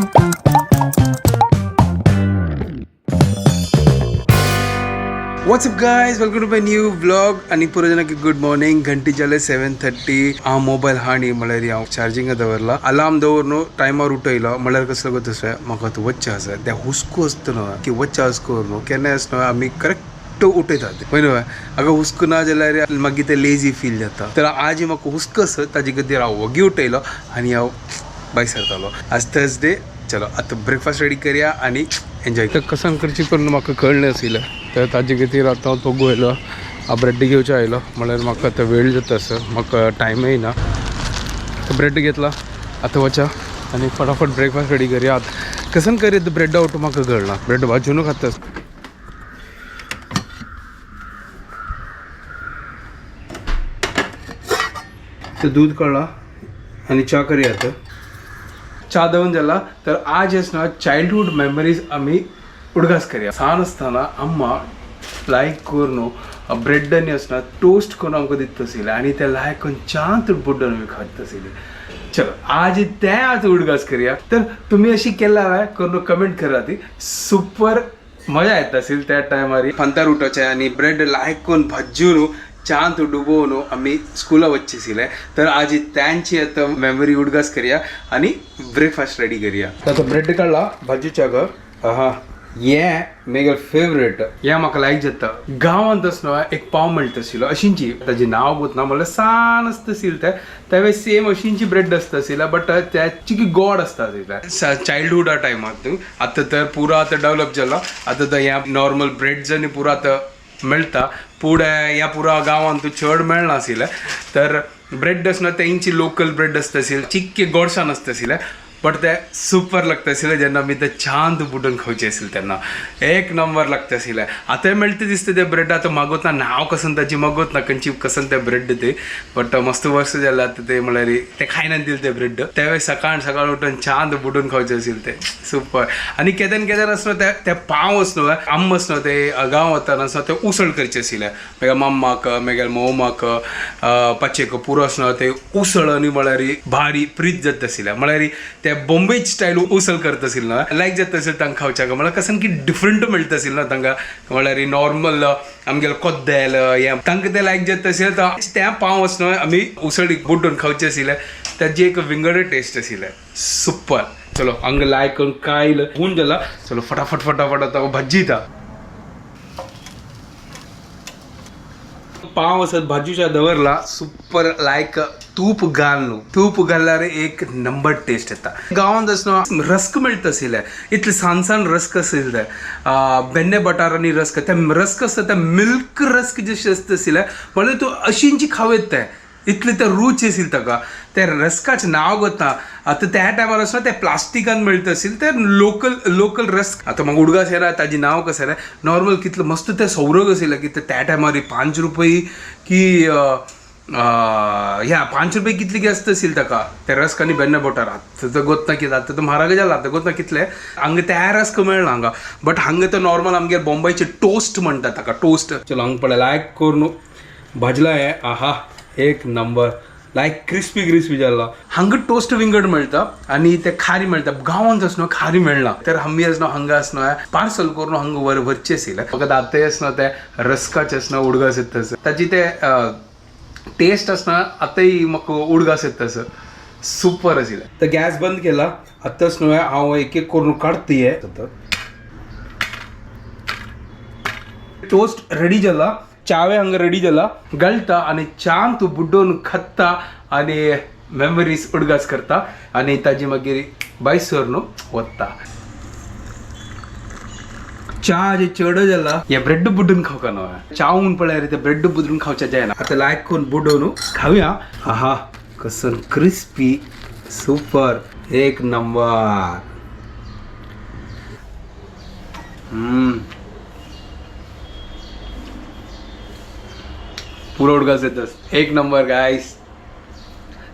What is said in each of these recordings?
What's up guys, welcome to my new vlog आणि पुरे जनಕ್ಕೆ good morning घंटी जाले 7:30 ಆ ಮೊಬೈಲ್ ಹಾನಿ ಮಳೆರಿ ಯಾವ ಚಾರ್ಜಿಂಗ್ ಅದವरला अलार्म दवरनो टाइमार उठयला म्हळ्यार कसलं गतसं म्हाका तो वच्चा आसा त्या हुस्को आसतना की वच्चा आसकोरनो केन्ना आसनो आमी करेक्ट उठयतात पळय न्हू अगं हुस्को ना जाल्यार मागीर ते लेजी फील जाता तर आज म्हाका हुस्को आसा ताजे खातीर हांव वगी उठयलो आनी हांव भायर सरतालो आज थर्सडे चलो आता ब्रेकफास्ट रेडी करूया आणि एन्जॉय तर कसं करची करून म्हाका कळलें आशिल्लें तर ताजे खातीर आतां तो गोयलो हांव ब्रेड घेवचे आयलो म्हळ्यार म्हाका आतां वेळ जाता सर म्हाका टायमय ना ब्रेड घेतला आतां वचा आनी फटाफट ब्रेकफास्ट रेडी करूया कसं करीत ब्रेड आवट म्हाका कळना ब्रेड भाजून खाता तर दूध काढला आणि चा करूया आता चा देऊन झाला तर आज ना चाइल्डहुड मेमरीज आम्ही उडगास करूया सान असताना अम्मा लायक करून ब्रेड आनी असना टोस्ट करून आमकां दिता आशिल्लें आनी ते लायक करून चांत बुड्डन आमी खात आशिल्ले चलो आज ते आज उडगास करूया तर तुम्ही अशी केला करून कमेंट करा ती सुपर मजा येत असेल त्या टायमार पंतार उठोवचें आनी ब्रेड लायक करून भाजून चांत डुबोवन आम्ही स्कूला वचचे तर आज त्यांची आता मेमरी उडगास करूया आणि ब्रेकफास्ट रेडी करूया आता ब्रेड काढला भाजूच्या ग आहा ये मेगल फेवरेट या म्हाका लायक जाता गांवांत आसना एक पाव मेळटा आशिल्लो अशींची ताजें नांव गुतना म्हणल्यार सान आसता आशिल्लें तेवे सेम अशींची ब्रेड आसता आशिल्लें बट त्याची की गोड आसता आशिल्लें चाइल्डहुडा टायमार आतां तर पुरो आतां डेवलप जाला आतां तर ह्या नॉर्मल ब्रेड्स आनी पुरो आतां मेळटा पुढे ह्या पुरा गांवांत चड मेळना आशिल्लें तर ब्रेड आसना तेंची लोकल ब्रेड आसता आशिल्लें चिक्के गोडसाण आसता आशिल्लें बट ते सुपर लागता आशिल्लें जेन्ना आमी ते छान बुडून खावचे आशिल्ले तेन्ना एक नंबर लागता आशिल्लें आतांय मेळटा दिसता ते ब्रेड आतां मागोत ना नांव कसन ताची मागोत ना खंयची कसन ते ब्रेड ते बट मस्त वर्स जालें आतां ते म्हळ्यार ते खायना दिले ते ब्रेड तेवे सकाळ उठून छान बुडून खावचे आशिल्ले ते सुपर आनी केदें आसना ते पाव आसना आम आसना ते गांव वताना आसना ते उसळ करचे आशिल्ले मागीर मम्माक मागीर मोमाक पाचेक पुरो आसना ते उसळ आनी म्हळ्यार भारी प्रीत जाता आशिल्लें म्हळ्यार ते बॉम्बे स्टाईल उसळ करता आशिल्लें ना लायक जाता आशिल्लें तांकां खावच्याक म्हळ्यार कसन की डिफरंट मेळटा आशिल्लें ना तांकां म्हळ्यार नॉर्मल आमगेलो कोद्देल हें तांकां ते लायक जाता आशिल्लें तर त्या पाव आसना आमी उसळीक बुड्डून खावचे आशिल्ले ताजी एक विंगड टेस्ट आशिल्लें सुपर चलो हांगा लायक करून कायल होऊन जाला चलो फटाफट आता भाजीता पाव असत भाजूच्या दवरला सुपर लायक तूप घालल्यार एक नंबर टेस्ट येता गांवांत आसना रस्क मेळटा आशिल्लें इतले सान रस्क आशिल्ले बेन्ने बटार आनी रस्क ते रस्क आसता ते मिल्क रस्क जशें आसता आशिल्लें म्हळ्यार तूं अशींची खावेत ते इतले ते रूच आशिल्ले ताका ते रस्काचें नांव गोता आतां त्या टायमार आसना ते प्लास्टिकान मेळटा आशिल्ले ते लोकल रस्क आतां म्हाका उडगास येना ताजें नांव कशें रे नॉर्मल कितले मस्त ते सौरग आशिल्ले की त्या टायमार 5 रुपये की ह्या 5 रुपये कितले की आसता आशिल्ले ताका ते रस्क आनी बेन्ने बटार आतां गोतना कितें आतां तो म्हारग जाला आतां गोतना कितले हांगा ते रस्क मेळना हांगा बट हांगा तो नॉर्मल आमगे बॉम्बेचे टोस्ट म्हणटा ताका टोस्ट चलो हांगा पळय लायक करून भाजला हे आहा एक नंबर लायक क्रिस्पी जाला हांगा टोस्ट विंगड मेळटा आनी ते खारी मेळटा गांवांत आसना खारी मेळना तर आमी आसना हांगा आसना पार्सल करून हांगा व्हरचे आशिल्ले फकत आतांय आसना ते रस्काचे आसना उडगास येता ताजी ते टेस्ट आसना आतांय म्हाका उडगास येता सुपर आशिल्लें तर गॅस बंद केला आतां आसना हांव एक करून काडता हे टोस्ट रेडी जाला चावे हांगा रेडी जाला घालता आनी छान तूं बुड्डोन खाता आनी मेमरीज उडगास करता आनी ताजी मागीर बायसर न्हू वता चा जे चड जाला हे ब्रेड बुड्डून खावका न्हू चा उन पळय ते ब्रेड बुड्डून खावचे जायना आतां लायक करून बुड्डोन खावया आहा कसन क्रिस्पी सुपर एक नंबर पुरो उडगास येता एक नंबर गायस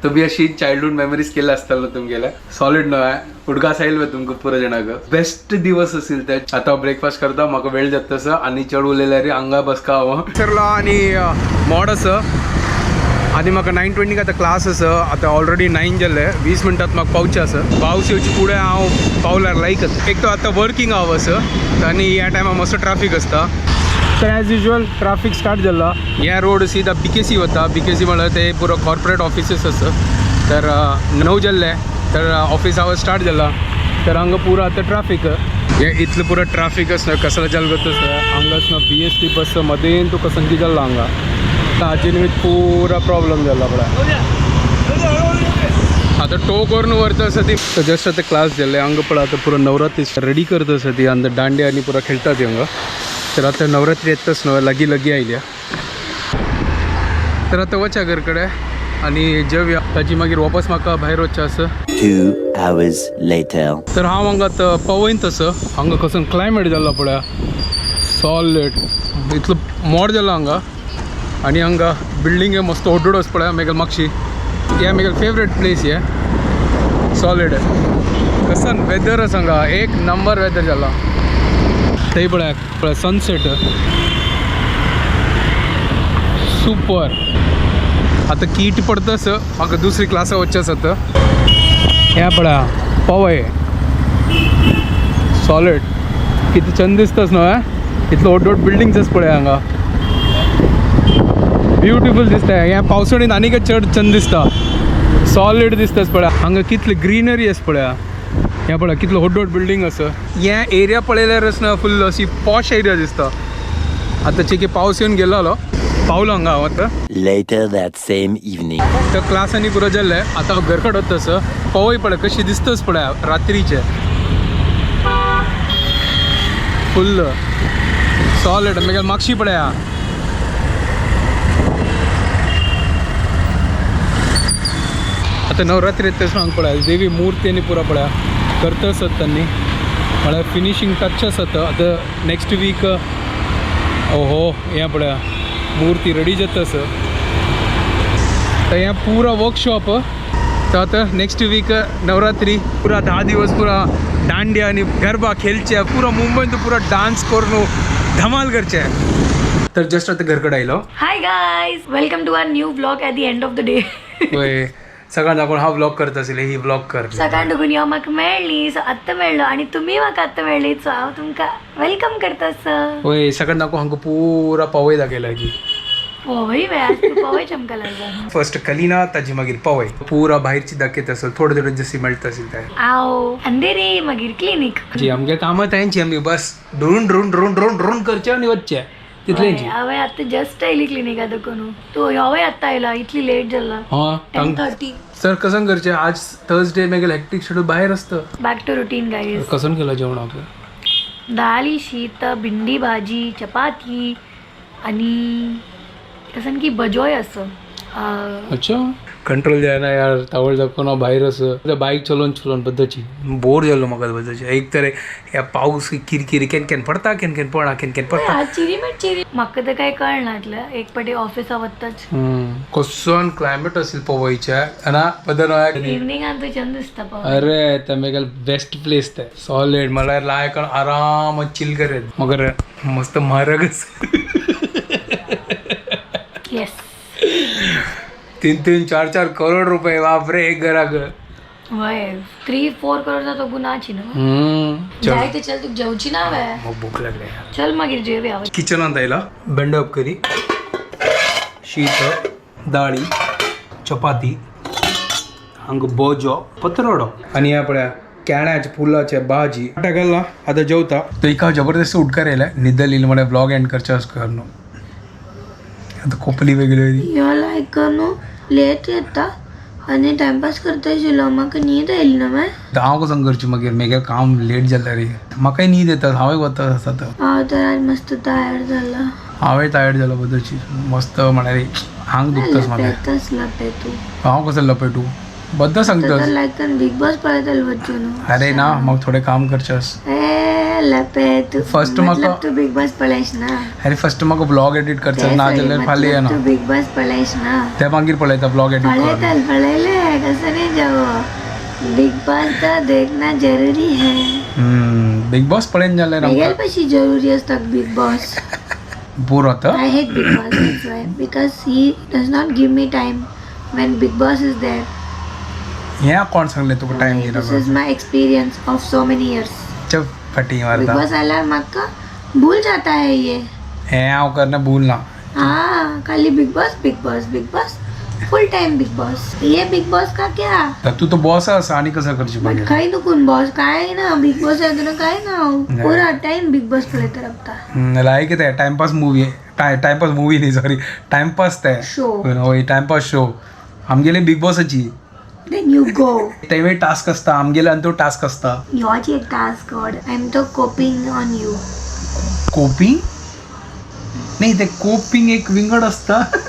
तुम्ही अशी चाइल्डहुड मेमरीज केल्या आसतलो तुमगेल्या सॉलिड न्हय उडगास आयलो तुमकां पुरो जाणाक बेस्ट दिवस आशिल्ले ते आतां ब्रेकफास्ट करता म्हाका वेळ जाता तसो आनी चड उलयल्यार हांगा बसका हांव सरलो आनी मोड आसा आधी म्हाका 9:20 आतां क्लास आसा आतां ऑलरेडी 9 जाले 20 मिनटात म्हाका पावचे आसा पावस येवचे फुडें हांव पावल्यार लायक एक तो आतां वर्किंग आवर्स आनी ह्या टायमार मस्त ट्रॅफिक आसता तर ॲज युजल ट्रॅफिक स्टार्ट जाला ह्या रोड सीधा BKC वता BKC म्हळ्यार ते पुरो कॉर्पोरेट ऑफिसीस आसा तर 9 जाल्ले तर ऑफिस आवर्स स्टार्ट जाला तर हांगा पुरो आतां ट्रॅफिक हे इतलें पुरो ट्रॅफिक आसना कसला जलगत आसा हांगा आसना BST बस मदें तुका संकी जाल्लो हांगा हाजे निमित्त पुरा प्रॉब्लम जाला पळय आतां टो करून व्हरता आसा ती जस्ट आतां क्लास जाल्ले हांगा पळय आतां पुरो नवरात्री रेडी करता आसा ती आनी दांडिया आनी पुरो खेळटा ती हांगा तर आतां नवरात्री येताच न्हू लागीं आयल्या तर आतां वचा घर कडेन आनी जेवया ताची मागीर वापस म्हाका भायर वचचें आसा 2 hours later. तर हांव हांगा आतां पवयत आसा हांगा कसो क्लायमेट जाला पळय सॉलिड इतलो मोड जाला हांगा आनी हांगा बिल्डींग मस्त ओड्डोड आसा पळय मेगल म्हापशी हे मेगल फेवरेट प्लेस हे सॉलिड कसन वेदर आसा हांगा एक नंबर वेदर जाला थंय पळय सनसेट सुपर आतां कीट पडतस म्हाका दुसरी क्लासा वच्चें आसा हे पळय पवय सॉलिड कितें छंद दिसतास न्हू इतलो ओड बिल्डिंग्स आसा पळय हांगा ब्युटिफूल दिसता हे पावसाळीन आनीक चड छंद दिसता सॉलिड दिसतास पळय हांगा कितली ग्रीनरी आसा पळय हे पळय कितलो व्हड बिल्डींग आसा हे एरिया पळयल्यार आसना फुल्ल अशी पॉश एरिया दिसता आतां चिकी पावस येवन गेलो पावलो हांगा हांव आतां Later that same evening. त्या क्लासांनी पुरो जाल्ले आतां घर कडेन वता पवय पळय कशी दिसताच पळय रात्रीचे फुल्ल सॉलिड मागीर म्हापशी पळय आतां नवरात्री येता सांग पळय देवी मुर्ती आनी पुरो पळय करता आसत त्यांनी म्हळ्यार फिनिशींग टच आसत आतां नेक्स्ट वीक ओहो हें पळय मूर्ती रेडी जाता आसा तर हें पुरो वर्कशॉप तर आतां नेक्स्ट वीक नवरात्री पुरा 10 दिवस पुरा दांडिया आनी गरबा खेळचे पुरो मुंबईन पुरो डान्स करून धमाल करचे तर जस्ट आतां घर कडेन आयलो hi guys welcome to our new vlog at the end of the day होय सकाळ दाखोवन हांव व्लॉग करता आसले ही व्लॉग कर सकाळ डुगून यो म्हाका मेळ्ळी सो आत्तां मेळ्ळो आनी तुमी म्हाका आत्तां मेळ्ळी सो हांव तुमकां वेलकम करता सर होय सकाळ दाखोवन हांगा पुरा पवय दाखयला की पवय वेळ पवय चमका लागला फर्स्ट कलिना ताजी मागीर पवय पुरा भायरची दाखयत आसत थोडे थोडे जशी मेळटा आसत ते आओ अंधेरी मागीर क्लिनिक जी आमगे कामां तांची आमी बस ड्रोन करचे आनी वचचे तितलेंची हांवें आतां जस्ट आयली क्लिनिका दुखून तूं हांवें आत्तां आयला इतली लेट जाला हां 10:30 सर कसं करचे आज थर्सडे मागीर हॅक्टिक शेड्यूल भायर असतं बॅक टू रुटीन गाईज कसं केलं जेवण आपलं दाली शीत भिंडी भाजी चपाती आणि कसं की बजोय असं अच्छा कंट्रोल जायना यार तावळ दाखोवन हांव भायर असं बायक चलोवन बद्दची बोर जालो म्हाका बद्दची एक तर ह्या पावस किरकिरी केन पडटा केन पडना केन पडटा चिरी म्हाका तर काय कळनातलं एक पाटी ऑफिसा वताच कसोन क्लायमेट असेल पवयच्या आना बदल इवनिंगान तुझ्यान दिसता पळय अरे ते मेगल बेस्ट प्लेस ते सॉलिड म्हळ्यार लायक आराम चिल करेत मगर मस्त म्हारग येस 3-4 करोड रुपये बापरे एक घराक वय 3-4 करोडचा तो गुन्हाची ना जाय ते चल तू जेवची ना वे मग भूक लागली चल मागीर जेवया किचनात आयला बेंडअप करी शीत दाळी चपाती हांगा बोजो पत्रोडो आनी ह्या पळय केळ्याचे फुलाचे भाजी घालना आतां जेवता तो एका जबरदस्त उडकार येयला न्हिदल येयली म्हळ्यार ब्लॉग एंड करचे कर न्हू आता खोपली वेगळी यो लायक न्हू लेट येता आनी टाइमपास करता आशिल्लो म्हाका न्हीद आयली ना वे हांव कसं करचें मागीर मेगें काम लेट जाल्यार रे म्हाकाय न्हीद येता हांवें वता आसा हांव तर आज मस्त टायर्ड जाला हांवें टायर्ड जालो बदलची मस्त म्हळ्यार हांग दुखतास म्हाका तू हांव कसं लपेटू बद्दल सांगतास लायक बिग बॉस पळयतालो बच्चू न्हू अरे ना म्हाका थोडें काम करचेस लपेट फर्स्ट म्हाका तू बिग बॉस पळयस ना अरे फर्स्ट म्हाका ब्लॉग एडिट करचें ना जाल्यार फाल्यां येना तू बिग बॉस पळयस ना ते मागीर पळयता ब्लॉग एडिट करून पळयले कसं नाही जावो बिग बॉस तो देखना जरूरी है बिग बॉस पळयन जाल्यार मेगेल पशी जरूरी असता बिग बॉस बोर होतं I hate Big Boss. That's why. Because he does not give me time when Big Boss is there. ह्या कोण सांगले तुका टाइम दिला This is my experience of so many years. चप फटी Big मारता Boss आला मक्का भूल जाता है ये. हे हांव करना भूलना हाँ खाली Big Boss. Full time Big Boss. ये Big Boss का क्या? तर तू तो बॉस आहेस आणि कसं करशील पण बघ काही नको बॉस काय ना बिग बॉस आहे ना काय ना पूरा टाइम बिग बॉस प्ले तरफता लाईक आहे टाइमपास मूवी टाइमपास मूवी नाही सॉरी टाइमपास ते शो होय टाइमपास शो आमगेले बिग बॉसाची देन यू गो तेवे टास्क असता आमगेले आणि तो टास्क असता योची एक टास्क गॉड आय एम तो कोपिंग ऑन यू कोपिंग नाही ते कोपिंग एक विंगड असतं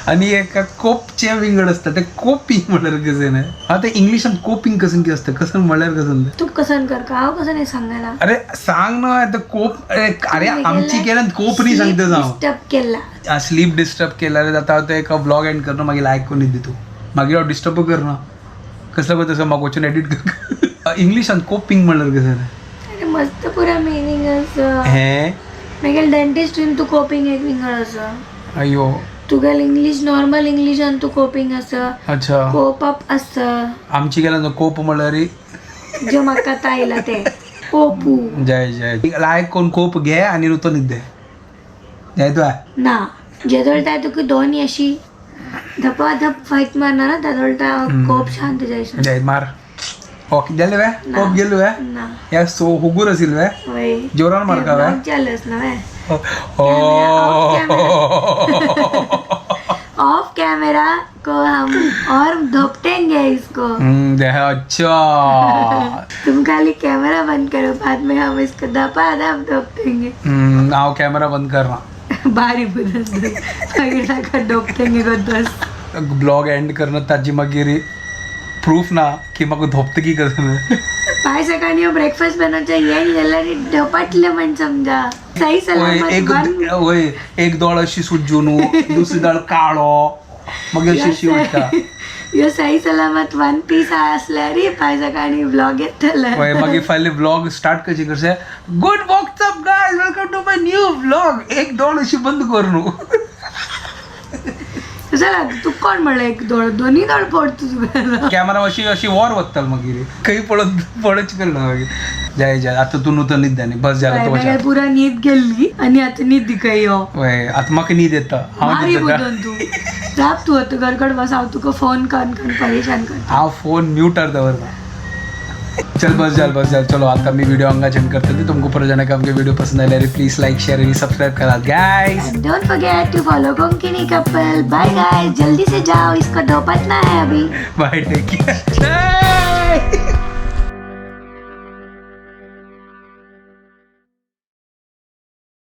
आणि एका कोपचे विंगड असतं ते कोपिंग म्हणल्यार कसं नाही हा ते इंग्लिशात कोपिंग कसं की असतं कसं म्हणल्यार कसं तू कसं कर का कसं नाही सांगायला अरे सांग ना ते कोप अरे आमची केलं कोप नाही सांगते जाऊ डिस्टर्ब केला स्लीप डिस्टर्ब केला जाता तो एक ब्लॉग एंड करणं मागे लायक कोणी देतो मागे डिस्टर्ब करणं कसं पण तसं मग वचून एडिट कर इंग्लिशात कोपिंग म्हणल्यार कसं नाही अरे मस्त पुरा मिनिंग असं हे मागील डेंटिस्ट तू कोपिंग एक विंगड असं अयो तुगेल इंग्लिश नॉर्मल इंग्लिश आणि तू कोपिंग असं अच्छा कोप अप असं आमची गेला ना कोप म्हणल्यार जे म्हाका ताईला ते कोपू जय जय लायक कोण कोप घे आणि ऋतून दे जय तू आहे ना जेदोळता तुका दोन्ही अशी धपाधप फाईट मारणार ना त्यादोळता कोप शांत जायचं जय मार ओके गेले वे कोप गेलो वे ना या सो हुगूर असेल वे वय जोरान मार का वे चालस ना वे ओ ऑफ कैमरा को हम और धोपटेंगे इसको दे अच्छा तुम खाली कैमरा बंद करो बाद में हम इसको धपाधप धोपटेंगे आओ कैमरा बंद करना भारी बुदन का धोपटेंगे को दस ब्लॉग एंड करणं ताजी मागीर प्रूफ ना की म्हाका धोपता की कसं पाय सकाळी ब्रेकफास्ट बनवचा ये जाल्यार धपाटले म्हण समजा सही एक सलामत होय एक दोळ अशी सुजून दुसरी दोळ काळो मग अशी शिवटा यो सही सलामत वन पीस असल्यार पाय सकाळी ब्लॉग येतले होय मागीर फाल्यां ब्लॉग स्टार्ट कशी करसे good what's up guys welcome to my new blog एक दोळ अशी बंद कर न्हू चला तू कोण म्हणलं एक दोळ दोन्ही दोळ पडतो तुला कॅमेरा अशी अशी वॉर वत्ताल मागीर काही पडच करना मागीर जय जय आता तू नूतन न्हीद जाणी बस जाला तो काय पुरा न्हीद गेल्ली आणि आता न्हीद दिका यो होय आता म्हाका न्हीद येता मारी हांव बुदन तू जाप तू आता घरकड बस हांव तुका फोन कर परेशान कर हांव फोन म्यूटर दवरता चल बस जाल चलो आता मी वीडियो अंगा चेंज करते थे तुमको पर जाने का हमके वीडियो पसंद आए please like share and subscribe करा guys don't forget to follow Konkani couple bye guys जल्दी से जाओ इसको धोपटना है अभी बाय टेक केयर